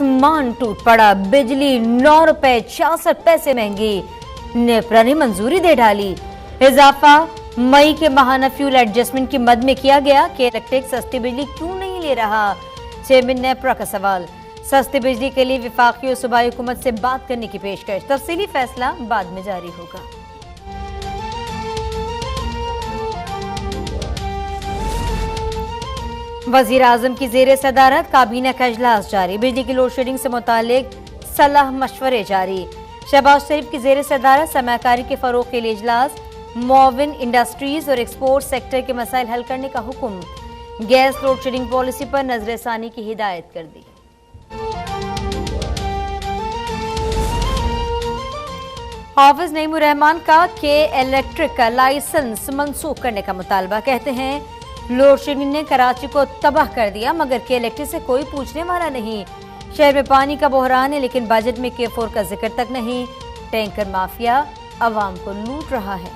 आसमान टूट पड़ा। बिजली 9 रुपए 66 पैसे महंगी। नेपरा ने मंजूरी दे डाली। इजाफा मई के माहाना फ्यूल एडजस्टमेंट की मद में किया गया कि इलेक्ट्रिक सस्ती बिजली क्यों नहीं ले रहा। चेयरमैन नेपरा का सवाल। सस्ती बिजली के लिए विफाकी और सूबाई हुकूमत से बात करने की पेशकश। तफसीली फैसला बाद में जारी होगा। वजीर आजम की जेर सदारत काबीना का इजलास जारी। बिजली की लोड शेडिंग से मुतालिक सलाह मशवरे जारी। शहबाज शरीफ की जेर सदारत सरमाकारी के फरोग के लिए इजलास। मुआविन इंडस्ट्रीज और एक्सपोर्ट सेक्टर के मसाइल हल करने का हुक्म। गैस लोड शेडिंग पॉलिसी पर नजरसानी की हिदायत कर दी। हाफिज नईमुर रहमान का के इलेक्ट्रिक का लाइसेंस मंसूख करने का मुतालबा। कहते हैं लोड शेडिंग ने कराची को तबाह कर दिया मगर के इलेक्ट्रिक से कोई पूछने वाला नहीं। शहर में पानी का बहरान है लेकिन बजट में के4 का जिक्र तक नहीं। टैंकर माफिया अवाम को लूट रहा है।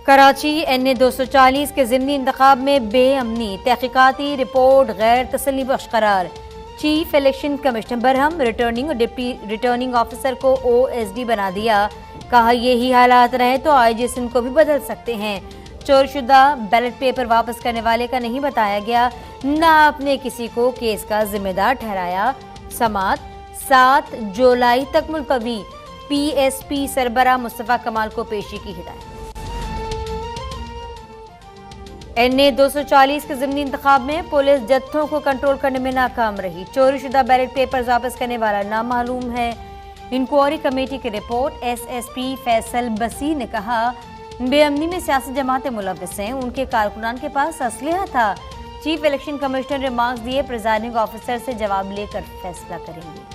कराची NA 240 के ज़िमनी इंतखाब में बेअमनी। तहकीकाती रिपोर्ट गैर तसल्ली बख्श करार। Chief election commissioner Barham returning और डिप्टी रिटर्निंग ऑफिसर को OSD बना दिया। कहा यही हालात रहे तो IG सिंध को भी बदल सकते हैं। चोरशुदा बैलेट पेपर वापस करने वाले का नहीं बताया गया। ना अपने किसी को केस का जिम्मेदार ठहराया। समात 7 जुलाई तक मुलतवी। PSP सरबराह मुस्तफा कमाल को पेशी की हिदायत। NA 240 के ज़िमनी इंतखाब में पुलिस जत्थों को कंट्रोल करने में नाकाम रही। चोरीशुदा बैलेट पेपर वापस करने वाला नामालूम है। इंक्वायरी कमेटी की रिपोर्ट। SSP फैसल बसी ने कहा बेअमनी में सियासी जमातें मुलव्वस हैं। उनके कारकुनान के पास असलहा था। चीफ इलेक्शन कमिश्नर ने रिमार्क्स दिए। प्रिजाइडिंग ऑफिसर से जवाब लेकर फैसला करेंगे।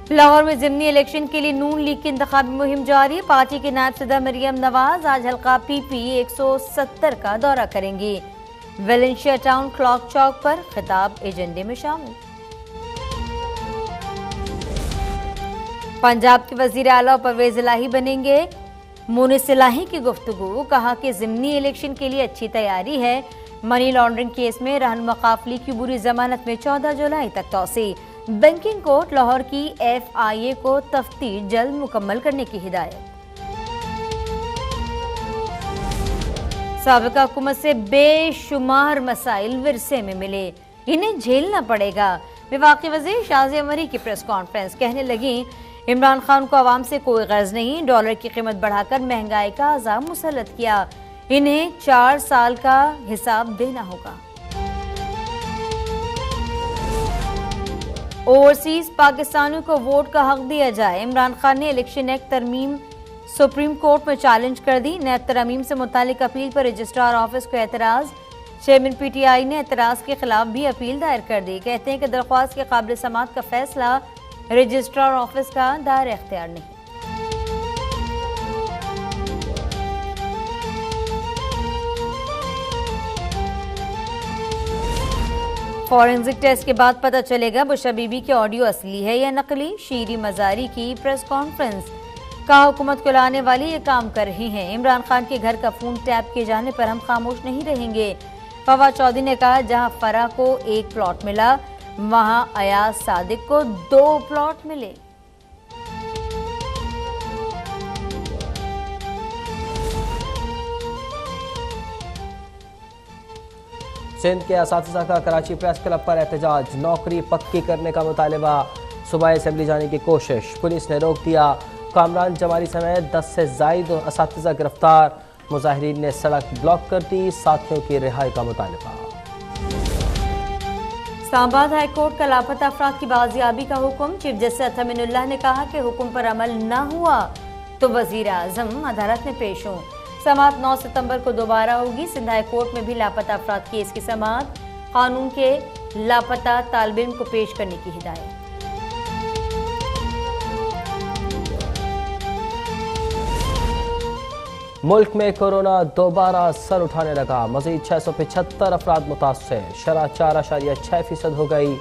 लाहौर में ज़िमनी इलेक्शन के लिए नून लीग की इंतखाबी मुहिम जारी। पार्टी के नायब सदर मरियम नवाज आज हल्का PP 170 का दौरा करेंगी। वेलेंशिया टाउन क्लॉक चौक पर खिताब एजेंडे में शामिल। पंजाब के वजीर आला परवेज इलाही बनेंगे। मुनिस इलाही की गुफ्तगू। कहा कि ज़िमनी इलेक्शन के लिए अच्छी तैयारी है। मनी लॉन्ड्रिंग केस में रहनुमा काफली की बुरी जमानत में 14 जुलाई तक तौसी। बैंकिंग कोर्ट लाहौर की FIA को तफ्तीश जल्द मुकम्मल करने की हिदायत। साबिका हुकूमत से बेशुमार मसाइल विरसे में मिले। इन्हें झेलना पड़ेगा। वफाकी वज़ीर शाज़िया मरी की प्रेस कॉन्फ्रेंस। कहने लगी इमरान खान को आवाम से कोई गर्ज नहीं। डॉलर की कीमत बढ़ाकर महंगाई का अज़ाब मुसल्लत किया। इन्हें 4 साल का हिसाब देना होगा। ओवरसीज पाकिस्तानियों को वोट का हक दिया जाए। इमरान खान ने इलेक्शन एक्ट तरमीम सुप्रीम कोर्ट में चैलेंज कर दी। नैब तरमीम से मुतालिक अपील पर रजिस्ट्रार ऑफिस को एतराज। चेयरमैन PTI ने एतराज के खिलाफ भी अपील दायर कर दी। कहते हैं कि दरख्वास्त के काबिल समात का फैसला रजिस्ट्रार ऑफिस का दायरा इख्तियार नहीं। फॉरेंसिक टेस्ट के बाद पता चलेगा बुशरा बीबी की ऑडियो असली है या नकली। शीरी मजारी की प्रेस कॉन्फ्रेंस। कहा हुकूमत को लाने वाले ये काम कर रहे हैं। इमरान खान के घर का फोन टैप किए जाने पर हम खामोश नहीं रहेंगे। फवाद चौधरी ने कहा जहां फरा को 1 प्लॉट मिला वहां अयाज सादिक को 2 प्लॉट मिले। सिंध के असातिज़ा का कराची प्रेस क्लब पर एहतजाज। नौकरी पक्की करने का मुतालबा। सूबाई असेंबली जाने की कोशिश पुलिस ने रोक दिया। कामरान जमाली समेत 10 से ज़ायद असातिज़ा गिरफ्तार। मुजाहिरीन ने सड़क ब्लॉक कर दी। साथियों की रिहाई का मुतालबा। इस्लामाबाद हाई कोर्ट का लापता अफराद की बाजियाबी का हुक्म। चीफ जस्टिस अमीनुल्लाह ने कहा कि हुक्म पर अमल न हुआ तो वजीर आजम अदालत में पेश हों। समात 9 सितंबर को दोबारा होगी। सिंध हाई कोर्ट में भी लापता अफराद केस की समात। कानून के लापता तालिब इल्म को पेश करने की हिदायत। मुल्क में कोरोना दोबारा सर उठाने लगा। मजीद 675 अफराद मुतासर। शरह 4.6% हो गई।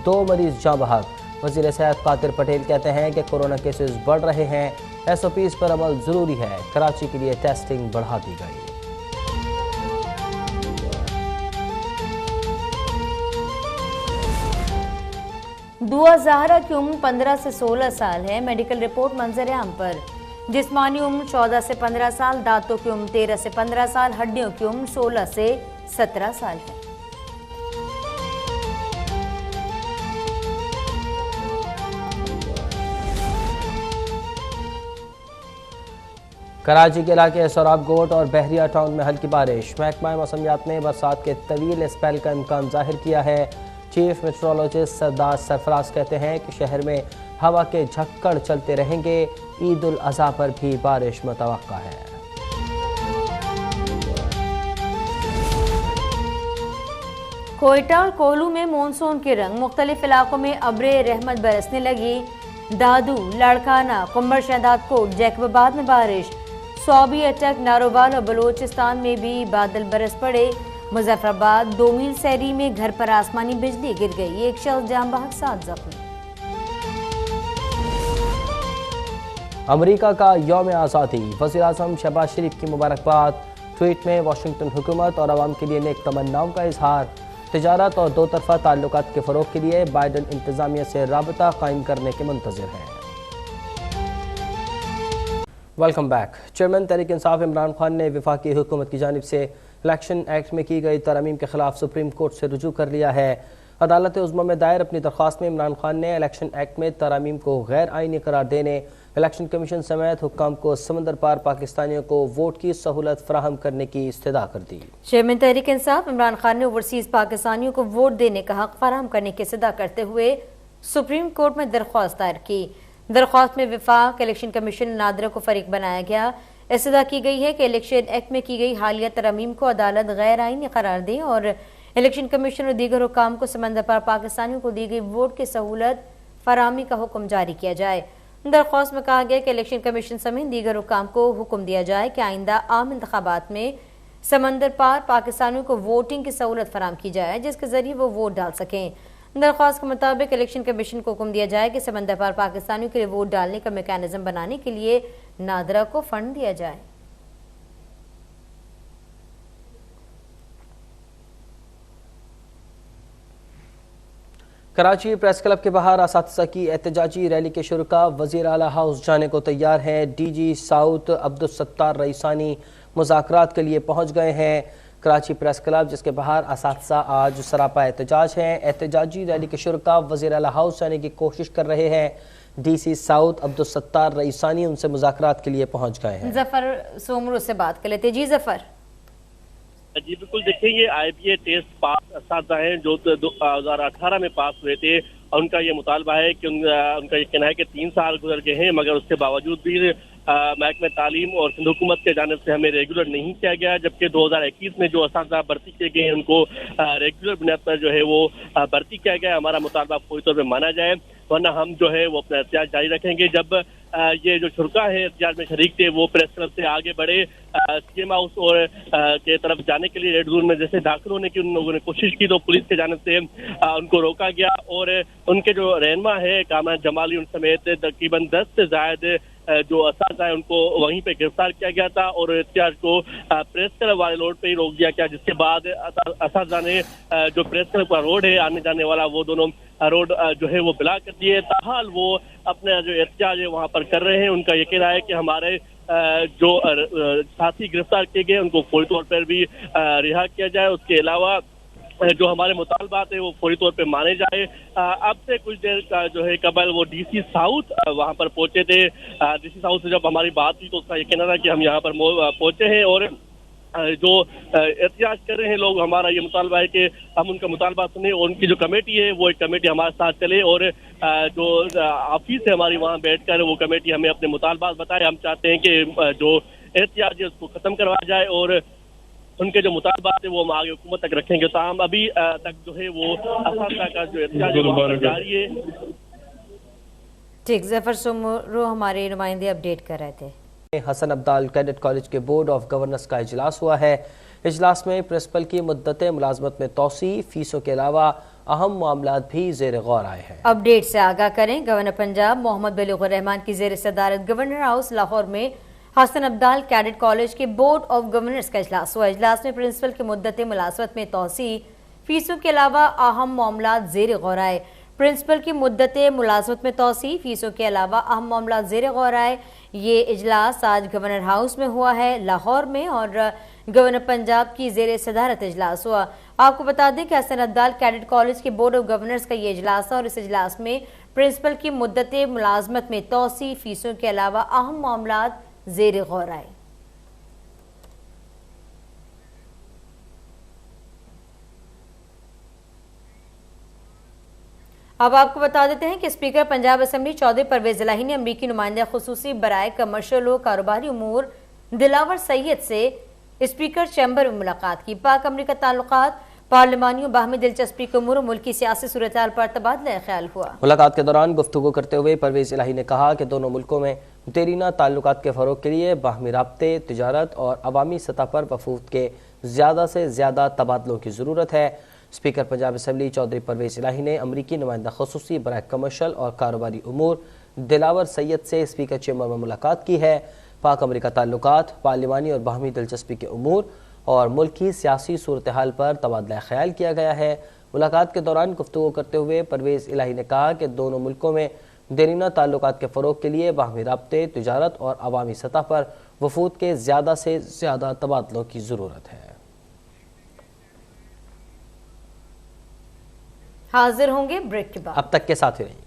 2 मरीज जाँ बहक। वज़ीर सेहत कादिर पटेल कहते हैं कि कोरोना केसेस बढ़ रहे हैं, SOPs पर अमल ज़रूरी है। कराची के लिए टेस्टिंग बढ़ा दी गई। दुआ ज़हरा की उम्र 15 से 16 साल है। मेडिकल रिपोर्ट मंजर आम पर। जिस्मानी उम्र 14 से 15 साल, दांतों की उम्र 13 से 15 साल, हड्डियों की उम्र 16 से 17 साल है। कराची के इलाके सोराब गोट और बहरिया टाउन में हल्की बारिश। महकमा मौसमियात ने बरसात के तवील स्पेल का इम्कान जाहिर किया है। चीफ मेट्रोलॉजिस्ट सरदार सरफराज कहते हैं कि शहर में हवा के झक्कड़ चलते रहेंगे। ईद उल अज़हा पर भी बारिश मुतवक्का है। कोयटा और कोलू में मानसून के रंग। मुख्तलिफ इलाकों में अब्रे रहमत बरसने लगी। दादू, लाड़काना, कुंबर शहदाद कोट, जैकबाबाद में बारिश। सौबी, अटक, नारोवाल और बलोचिस्तान में भी बादल बरस पड़े। मुजफ्फराबाद 2 मील शहरी में घर पर आसमानी बिजली गिर गई। एक शख्स जान बहक 7 जख्मी। अमरीका का यौम आज़ादी। वज़ीर आज़म शहबाज शरीफ की मुबारकबाद। ट्वीट में वाशिंगटन हुकूमत और आवाम के लिए नेक तमन्नाओं का इजहार। तिजारत और दो तरफा ताल्लुकात के फ़रोग के लिए बाइडन इंतज़ामिया से राबता कायम करने के मुंतज़िर हैं। Welcome back. Chairman Tehreek Insaf Imran Khan ने वफाकी हुकूमत की जानिब से इलेक्शन एक्ट में की गई तरमीम के खिलाफ सुप्रीम कोर्ट से रुजू कर लिया है। अदालत उज़्मा में दायर अपनी दरख्वास्त में इमरान खान ने इलेक्शन एक्ट में तरमीम को गैर आइनी करार देने, इलेक्शन कमीशन समेत हुक्काम को समंदर पार पाकिस्तानियों को वोट की सहूलत फराहम करने की इस्तदा कर दी। चेयरमैन तहरीक इंसाफ इमरान खान ने ओवरसीज पाकिस्तानियों को वोट देने का हक फराहम करने की इस्तदा करते हुए सुप्रीम कोर्ट में दरख्वास्त दायर की। दरख्वास्त में विफाक इलेक्शन कमीशन नादरा को फरीक बनाया गया। इस्तदा की गई है कि इलेक्शन एक्ट में की गई हालिया तरमीम को अदालत गैर आइनी करार दे और इलेक्शन कमीशन और दीगर हुक्काम को समंदर पार पाकिस्तानियों को दी गई वोट की सहूलत फराहमी का हुक्म जारी किया जाए। दरख्वास्त में कहा गया कि इलेक्शन कमीशन समेत दीगर हुक्काम को हुक्म दिया जाए कि आइंदा आम इंतखाबात में समंदर पार पाकिस्तानियों को वोटिंग की सहूलत फराहम की जाए, जिसके जरिए वो वोट डाल सकें। दरख्वास्त के मुताबिक इलेक्शन कमीशन को हुक्म दिया जाए कि समंदर पार पाकिस्तानियों के लिए वोट डालने का मैकेनिज्म बनाने के लिए नादरा को फंड दिया जाए। कराची प्रेस क्लब के बाहर असातिज़ा की एहतजाजी रैली के शुरका वज़ीर आला हाउस जाने को तैयार हैं। DG साउथ अब्दुल सत्तार रईसानी मुज़ाकरात के लिए पहुँच गए हैं। कराची प्रेस क्लब जिसके बाहर असातिज़ा आज सरापा एहतजाज हैं। एहतजाजी रैली के शुरका वज़ीर आला हाउस जाने की कोशिश कर रहे हैं। DC साउथ अब्दुल सत्तार रईसानी उनसे मुज़ाकरात के लिए पहुँच गए हैं। जफ़र सोमरू से बात कर लेते। जी जफ़र। जी बिल्कुल, देखिए ये IBA टेस्ट पास असातिज़ा हैं जो 2018 में पास हुए थे और उनका ये मुतालबा है कि उनका ये कहना है कि 3 साल गुजर गए हैं मगर उसके बावजूद भी महकमे तालीम और सिंध हुकूमत के जानिब से हमें रेगुलर नहीं किया गया, जबकि 2021 में जो असातिज़ा भर्ती किए गए हैं उनको रेगुलर बुनियाद पर जो है वो भर्ती किया गया। हमारा मुतालबा पूरी तौर पर माना जाए, वरना हम जो है वो अपना एहतजाज जारी रखेंगे। जब ये जो शुरका है एहतजाज में शरीक थे वो प्रेस क्लब से आगे बढ़े CM हाउस और के तरफ जाने के लिए रेड जोन में जैसे दाखिल होने की उन लोगों ने कोशिश की तो पुलिस के जानिब से उनको रोका गया और उनके जो रहनुमा है कामरान जमाली उन समेत तकरीबन 10 से ज़ायद जो असातिज़ा है उनको वहीं पे गिरफ्तार किया गया था और एहतजाज को प्रेस क्लब वाले रोड पे ही रोक दिया गया, जिसके बाद असातिज़ा ने जो प्रेस क्लब का रोड है आने जाने वाला वो दोनों रोड जो है वो ब्लॉक कर दिए। ताहाल वो अपना जो एहतजाज है वहाँ पर कर रहे हैं। उनका ये कहना है कि हमारे जो साथी गिरफ्तार किए गए उनको फौरी तौर पर भी रिहा किया जाए, उसके अलावा जो हमारे मुतालबात है वो फौरी तौर पे माने जाए। अब से कुछ देर का जो है कबल वो DC साउथ वहाँ पर पहुंचे थे। DC साउथ से जब हमारी बात हुई तो उसका ये कहना था कि हम यहाँ पर पहुंचे हैं और जो एहतजाज कर रहे हैं लोग, हमारा ये मुतालबा है कि हम उनका मुतालबा सुने और उनकी जो कमेटी है वो एक कमेटी हमारे साथ चले और जो ऑफिस है हमारी वहाँ बैठकर वो कमेटी हमें अपने मुतालबात बताए। हम चाहते हैं कि जो एहतजाज है उसको ख़त्म करवाया जाए और उनके जो मुतालबात है वो हम आगे हुकूमत तक रखेंगे। तो हम अभी तक जो है वो असातिज़ा का जो एहतजाज जारी है। ठीक, जफर सुमरो हमारे नुमाइंदे अपडेट कर रहे थे। हसन अब्दाल कैडेट कॉलेज के बोर्ड ऑफ गवर्नर्स का इजलास हुआ है। इजलास में प्रिंसिपल की मुद्दत मुलाजमत में तोसी, फीसों के अलावा अहम मामलात भी ज़ेर गौर आए हैं। अपडेट से आगाह करें। गवर्नर पंजाब मोहम्मद बलूग़ुर रहमान की ज़ेर सदारत गवर्नर हाउस लाहौर में हसन अब्दाल कैडेट कॉलेज के बोर्ड ऑफ गवर्नर्स का इजलास हुआ। इजलास में प्रिंसिपल की मुद्दत मुलाजमत में तोसी, फीसों के अलावा अहम मामलात ज़ेर गौर आए। प्रिंसिपल की मुद्दत मुलाजमत में तोसी, फीसों के अलावा अहम मामलात ज़ेर गौर आए। ये इजलास आज गवर्नर हाउस में हुआ है लाहौर में और गवर्नर पंजाब की ज़ेर सदारत इजलास हुआ। आपको बता दें कि हसन अब्दाल कैडेट कॉलेज के बोर्ड ऑफ गवर्नर्स का ये इजलास था और इस इजलास में प्रिंसिपल की मुद्दत मुलाजमत में तोसी, फीसों के अलावा अहम मामलात ज़ेर गौर आए। अब आपको बता देते हैं कि स्पीकर पंजाब असेंबली चौधरी परवेज इलाही ने अमरीकी नुमाइंदा खुसूसी बराए कमर्शियल और कारोबारी उमूर दिलावर सैयद से स्पीकर चैम्बर में मुलाकात की। पाक अमरीका ताल्लुकात, पार्लिमानी और बाहमी दिलचस्पी के उमूर, मुल्क की सियासी सूरत-ए-हाल पर तबादला ख्याल हुआ। मुलाकात के दौरान गुफ्तगू करते हुए परवेज इलाही ने कहा कि दोनों मुल्कों में देरीना ताल्लुकात के फ़रोग के लिए बाहमी राब्ते, तिजारत और अवामी सतह पर वफूद के ज़्यादा से ज़्यादा तबादलों की ज़रूरत है। स्पीकर पंजाब असेंबली चौधरी परवेज इलाही ने अमरीकी नुमाइंदा खुसूसी बराए कमर्शल और कारोबारी उमूर दिलावर सैयद से स्पीकर चैम्बर में मुलाकात की है। पाक अमरीका ताल्लुकात, पार्लिमानी और बाहमी दिलचस्पी के उमूर और मुल्क की सियासी सूरत हाल पर तबादला ख्याल किया गया है। मुलाकात के दौरान गुफ्तगू करते हुए परवेज इलाही ने कहा कि दोनों मुल्कों में देरीना ताल्लुकात के फ़रोग के लिए बाहमी राब्ते, तिजारत और अवामी सतह पर वफूद के ज़्यादा से ज़्यादा तबादलों की ज़रूरत है। हाजिर होंगे ब्रेक के बाद। अब तक के साथ ही रहिए।